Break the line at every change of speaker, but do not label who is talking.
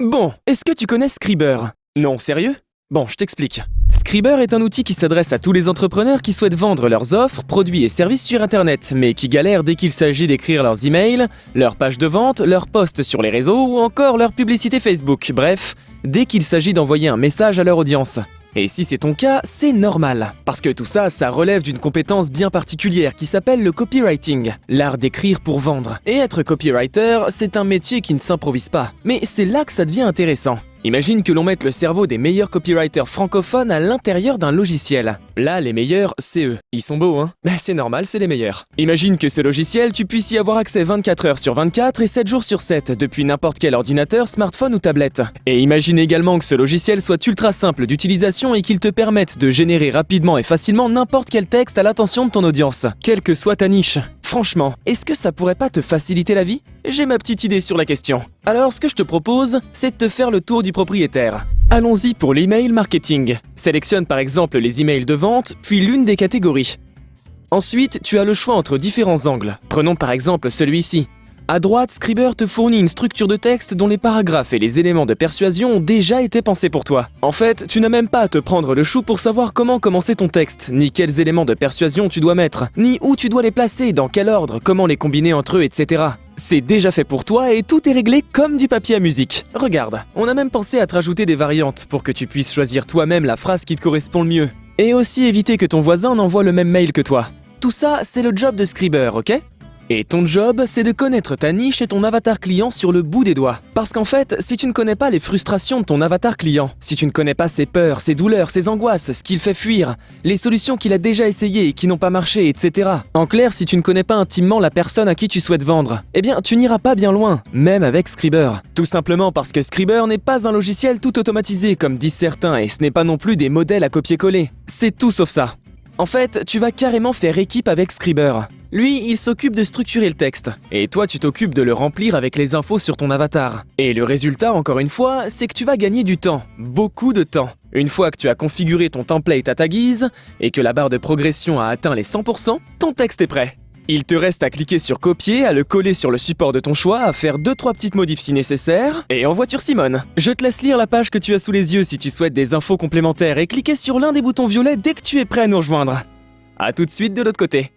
Bon, est-ce que tu connais Scriber? Non, sérieux? Bon, je t'explique. Scriber est un outil qui s'adresse à tous les entrepreneurs qui souhaitent vendre leurs offres, produits et services sur Internet, mais qui galèrent dès qu'il s'agit d'écrire leurs emails, leurs pages de vente, leurs posts sur les réseaux ou encore leur publicité Facebook. Bref, dès qu'il s'agit d'envoyer un message à leur audience. Et si c'est ton cas, c'est normal. Parce que tout ça, ça relève d'une compétence bien particulière qui s'appelle le copywriting, l'art d'écrire pour vendre. Et être copywriter, c'est un métier qui ne s'improvise pas. Mais c'est là que ça devient intéressant. Imagine que l'on mette le cerveau des meilleurs copywriters francophones à l'intérieur d'un logiciel. Là, les meilleurs, c'est eux. Ils sont beaux, hein? Bah c'est normal, c'est les meilleurs. Imagine que ce logiciel, tu puisses y avoir accès 24 heures sur 24 et 7 jours sur 7, depuis n'importe quel ordinateur, smartphone ou tablette. Et imagine également que ce logiciel soit ultra simple d'utilisation et qu'il te permette de générer rapidement et facilement n'importe quel texte à l'attention de ton audience, quelle que soit ta niche. Franchement, est-ce que ça pourrait pas te faciliter la vie? J'ai ma petite idée sur la question. Alors, ce que je te propose, c'est de te faire le tour du propriétaire. Allons-y pour l'email marketing. Sélectionne par exemple les emails de vente, puis l'une des catégories. Ensuite, tu as le choix entre différents angles. Prenons par exemple celui-ci. À droite, Scriber te fournit une structure de texte dont les paragraphes et les éléments de persuasion ont déjà été pensés pour toi. En fait, tu n'as même pas à te prendre le chou pour savoir comment commencer ton texte, ni quels éléments de persuasion tu dois mettre, ni où tu dois les placer, dans quel ordre, comment les combiner entre eux, etc. C'est déjà fait pour toi et tout est réglé comme du papier à musique. Regarde, on a même pensé à te rajouter des variantes pour que tu puisses choisir toi-même la phrase qui te correspond le mieux. Et aussi éviter que ton voisin n'envoie le même mail que toi. Tout ça, c'est le job de Scriber, ok ? Et ton job, c'est de connaître ta niche et ton avatar client sur le bout des doigts. Parce qu'en fait, si tu ne connais pas les frustrations de ton avatar client, si tu ne connais pas ses peurs, ses douleurs, ses angoisses, ce qu'il fait fuir, les solutions qu'il a déjà essayées et qui n'ont pas marché, etc. En clair, si tu ne connais pas intimement la personne à qui tu souhaites vendre, eh bien, tu n'iras pas bien loin, même avec Scriber. Tout simplement parce que Scriber n'est pas un logiciel tout automatisé, comme disent certains, et ce n'est pas non plus des modèles à copier-coller. C'est tout sauf ça. En fait, tu vas carrément faire équipe avec Scriber. Lui, il s'occupe de structurer le texte, et toi tu t'occupes de le remplir avec les infos sur ton avatar. Et le résultat, encore une fois, c'est que tu vas gagner du temps, beaucoup de temps. Une fois que tu as configuré ton template à ta guise, et que la barre de progression a atteint les 100%, ton texte est prêt. Il te reste à cliquer sur copier, à le coller sur le support de ton choix, à faire 2-3 petites modifs si nécessaire, et envoie sur Simone. Je te laisse lire la page que tu as sous les yeux si tu souhaites des infos complémentaires et cliquer sur l'un des boutons violets dès que tu es prêt à nous rejoindre. A tout de suite de l'autre côté.